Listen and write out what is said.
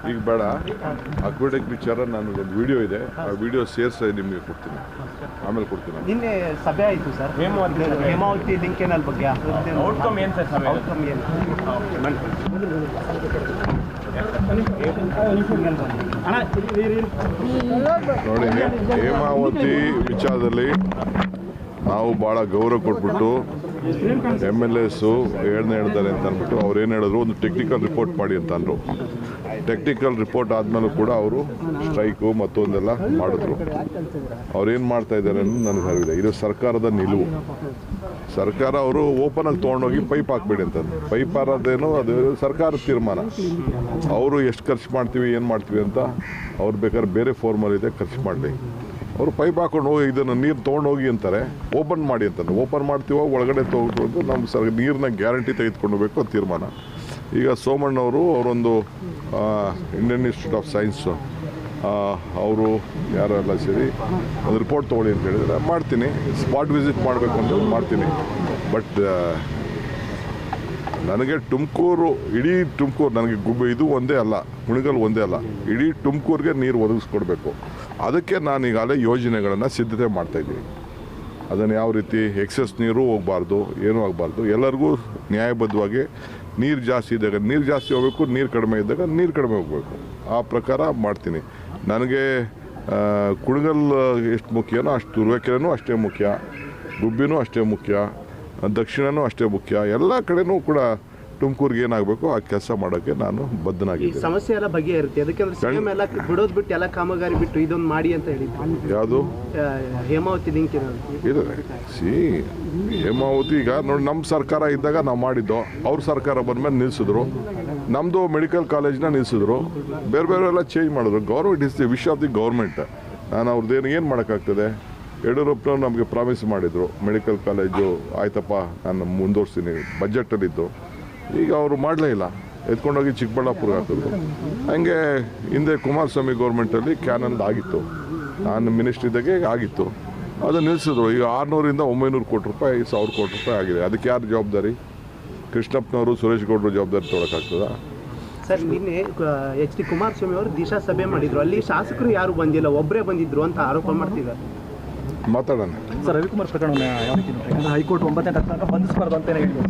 ಈಗ ಬೇಡ. ಅಕ್ವಿಡೆಕ್ ವಿಚಾರ ನಾನು ಒಂದು ವಿಡಿಯೋ ಇದೆ, ಆ ವಿಡಿಯೋ ಸೇರಿಸಿ ನಿಮಗೆ ಕೊಡ್ತೀನಿ, ಆಮೇಲೆ ಕೊಡ್ತೀನಿ. ನಿನ್ನೆ ಸಭೆ ಆಯಿತು ಸರ್, ಹೇಮಾವತಿ ಲಿಂಕೇನಲ್ ಬಗ್ಗೆ ಔಟ್ಕಮ್ ಏನು ಸರ್? ಔಟ್ಕಮ್ ಏನು ನೋಡಿ, ಹೇಮಾವತಿ ವಿಚಾರದಲ್ಲಿ ನಾವು ಭಾಳ ಗೌರವ ಕೊಟ್ಬಿಟ್ಟು MLS ಹೇಳ್ತಾರೆ ಅಂತ ಅಂದ್ಬಿಟ್ಟು ಅವ್ರು ಏನು ಹೇಳಿದ್ರು, ಒಂದು ಟೆಕ್ನಿಕಲ್ ರಿಪೋರ್ಟ್ ಮಾಡಿ ಅಂತ ಅಂದರು. ಟೆಕ್ನಿಕಲ್ ರಿಪೋರ್ಟ್ ಆದಮೇಲೂ ಕೂಡ ಅವರು ಸ್ಟ್ರೈಕು ಮತ್ತೊಂದೆಲ್ಲ ಮಾಡಿದ್ರು. ಅವ್ರೇನು ಮಾಡ್ತಾ ಇದ್ದಾರೆ ಅನ್ನೋದು ನನಗೆ ಅರಿವಿದೆ. ಇದು ಸರ್ಕಾರದ ನಿಲುವು. ಸರ್ಕಾರ ಅವರು ಓಪನಾಗಿ ತೊಗೊಂಡೋಗಿ ಪೈಪ್ ಹಾಕ್ಬೇಡಿ ಅಂತಂದು. ಪೈಪ್ ಹಾರೋದೇನೋ ಅದು ಸರ್ಕಾರದ ತೀರ್ಮಾನ. ಅವರು ಎಷ್ಟು ಖರ್ಚು ಮಾಡ್ತೀವಿ ಏನು ಮಾಡ್ತೀವಿ ಅಂತ ಅವ್ರು ಬೇಕಾದ್ರೆ ಬೇರೆ ಫಾರ್ಮಲ್ಲಿದೆ, ಖರ್ಚು ಮಾಡಲಿ. ಅವರು ಪೈಪ್ ಹಾಕೊಂಡು ಹೋಗಿ ಇದನ್ನು ನೀರು ತೊಗೊಂಡೋಗಿ ಅಂತಾರೆ, ಓಪನ್ ಮಾಡಿ ಅಂತಂದು. ಓಪನ್ ಮಾಡ್ತೀವೋ ಒಳಗಡೆ ತೊಗೊಂಡು ನಮ್ಮ ನೀರನ್ನ ಗ್ಯಾರಂಟಿ ತೆಗೆದುಕೊಂಡು ಹೋಗಬೇಕು ಅಂತ ತೀರ್ಮಾನ. ಈಗ ಸೋಮಣ್ಣವರು ಅವರೊಂದು ಇಂಡಿಯನ್ ಇನ್ಸ್ಟಿಟ್ಯೂಟ್ ಆಫ್ ಸೈನ್ಸು ಅವರು ಯಾರೆಲ್ಲ ಸೇರಿ ಒಂದು ರಿಪೋರ್ಟ್ ತೊಗೊಳ್ಳಿ ಅಂತ ಹೇಳಿದರೆ ಮಾಡ್ತೀನಿ. ಸ್ಪಾಟ್ ವಿಸಿಟ್ ಮಾಡಬೇಕು ಅಂತ ಮಾಡ್ತೀನಿ. ಬಟ್ ನನಗೆ ತುಮಕೂರು, ಇಡೀ ತುಮಕೂರು, ನನಗೆ ಇದು ಒಂದೇ ಅಲ್ಲ, ಕುಣಿಗಲ್ ಒಂದೇ ಅಲ್ಲ, ಇಡೀ ತುಮಕೂರಿಗೆ ನೀರು ಒದಗಿಸ್ಕೊಡ್ಬೇಕು. ಅದಕ್ಕೆ ನಾನು ಈಗಾಗಲೇ ಯೋಜನೆಗಳನ್ನು ಸಿದ್ಧತೆ ಮಾಡ್ತಾಯಿದ್ದೀನಿ. ಅದನ್ನು ಯಾವ ರೀತಿ ಎಕ್ಸೆಸ್ ನೀರು ಹೋಗಬಾರ್ದು, ಏನೂ ಆಗಬಾರ್ದು, ಎಲ್ಲರಿಗೂ ನ್ಯಾಯಬದ್ಧವಾಗಿ ನೀರು ಜಾಸ್ತಿ ಇದ್ದಾಗ ನೀರು ಜಾಸ್ತಿ ಹೋಗಬೇಕು, ನೀರು ಕಡಿಮೆ ಇದ್ದಾಗ ನೀರು ಕಡಿಮೆ ಹೋಗಬೇಕು. ಆ ಪ್ರಕಾರ ಮಾಡ್ತೀನಿ. ನನಗೆ ಕುಣಿಗಲ್ ಎಷ್ಟು ಮುಖ್ಯನೋ ಅಷ್ಟು ತುರುವೇಕೆರೆನೂ ಅಷ್ಟೇ ಮುಖ್ಯ, ಗುಬ್ಬಿನೂ ಅಷ್ಟೇ ಮುಖ್ಯ, ದಕ್ಷಿಣನೂ ಅಷ್ಟೇ ಮುಖ್ಯ. ಎಲ್ಲ ಕಡೆನೂ ಕೂಡ ತುಮಕೂರಿಗೆ ಏನಾಗಬೇಕು ಆ ಕೆಲಸ ಮಾಡೋಕ್ಕೆ ನಾನು ಬದ್ಧನಾಗಿದ್ದೀನಿ. ಸಮಸ್ಯೆ ಎಲ್ಲ ಬಗೆಹರುತ್ತೆ. ಅದಕ್ಕೆ ಸಿಎಂ ಎಲ್ಲ ಬಿಡೋದು ಬಿಟ್ಟು ಎಲ್ಲ ಕಾಮಗಾರಿ ಬಿಟ್ಟು ಇದೊಂದು ಮಾಡಿ ಅಂತ ಹೇಳಿದ್ರು. ಯಾವುದು ಹೇಮಾವತಿ ಲಿಂಕ್ ಇದೆ. ಹೇಮಾವತಿ ಈಗ ನೋಡಿ, ನಮ್ಮ ಸರ್ಕಾರ ಇದ್ದಾಗ ನಾವು ಮಾಡಿದ್ದೋ, ಅವ್ರ ಸರ್ಕಾರ ಬಂದಮೇಲೆ ನಿಲ್ಲಿಸಿದ್ರು. ನಮ್ಮದು ಮೆಡಿಕಲ್ ಕಾಲೇಜ್ನ ನಿಲ್ಲಿಸಿದ್ರು, ಬೇರೆ ಬೇರೆಲ್ಲ ಚೇಂಜ್ ಮಾಡಿದ್ರು. Government is the wish of the government. ನಾನು ಅವ್ರದ್ದೇನು ಏನು ಮಾಡೋಕ್ಕಾಗ್ತದೆ? ಯಡಿಯೂರಪ್ಪನವ್ರು ನಮಗೆ ಪ್ರಾಮಿಸ್ ಮಾಡಿದರು, ಮೆಡಿಕಲ್ ಕಾಲೇಜು ಆಯ್ತಪ್ಪ ನಾನು ಮುಂದುವರ್ಸ್ತೀನಿ, ಬಜೆಟಲ್ಲಿದ್ದು. ಈಗ ಅವರು ಮಾಡಲೇ ಇಲ್ಲ, ಎತ್ಕೊಂಡೋಗಿ ಚಿಕ್ಕಬಳ್ಳಾಪುರ್ಗೆ ಹಾಕಿದ್ರು. ಹಾಗೆ ಹಿಂದೆ ಕುಮಾರಸ್ವಾಮಿ ಗೌರ್ಮೆಂಟಲ್ಲಿ ಕ್ಯಾನಲ್ ಆಗಿತ್ತು, ನಾನು ಮಿನಿಸ್ಟ್ರಿ ಇದ್ದಾಗೆ ಆಗಿತ್ತು, ಅದು ನಿಲ್ಲಿಸಿದ್ರು. ಈಗ 600ರಿಂದ 900 ಕೋಟಿ ರೂಪಾಯಿ, 1000 ಕೋಟಿ ರೂಪಾಯಿ ಆಗಿದೆ. ಅದಕ್ಕೆ ಯಾರು ಜವಾಬ್ದಾರಿ? ಕೃಷ್ಣಪ್ಪನವರು, ಸುರೇಶ್ ಗೌಡರು ಜವಾಬ್ದಾರಿ ತೊಗೊಳಕ್ಕಾಗ್ತದ? ಸರ್, ನಿನ್ನೆ HD ಕುಮಾರಸ್ವಾಮಿ ಅವರು ದಿಶಾ ಸಭೆ ಮಾಡಿದ್ರು, ಅಲ್ಲಿ ಶಾಸಕರು ಯಾರು ಬಂದಿಲ್ಲ, ಒಬ್ಬರೇ ಬಂದಿದ್ರು ಅಂತ ಆರೋಪ ಮಾಡ್ತಿದ್ದಾರೆ. ಮಾತಾಡೋಣ ಸರ್. ರವಿಕುಮಾರ್ ಪ್ರಕರಣ ಯಾವ ರೀತಿ ಯಾಕಂದರೆ ಹೈಕೋರ್ಟ್ 9ನೇ ತನಕ ಬಂಧಿಸಬಾರ್ದು ಅಂತಲೇ ಹೇಳಿದ್ರು.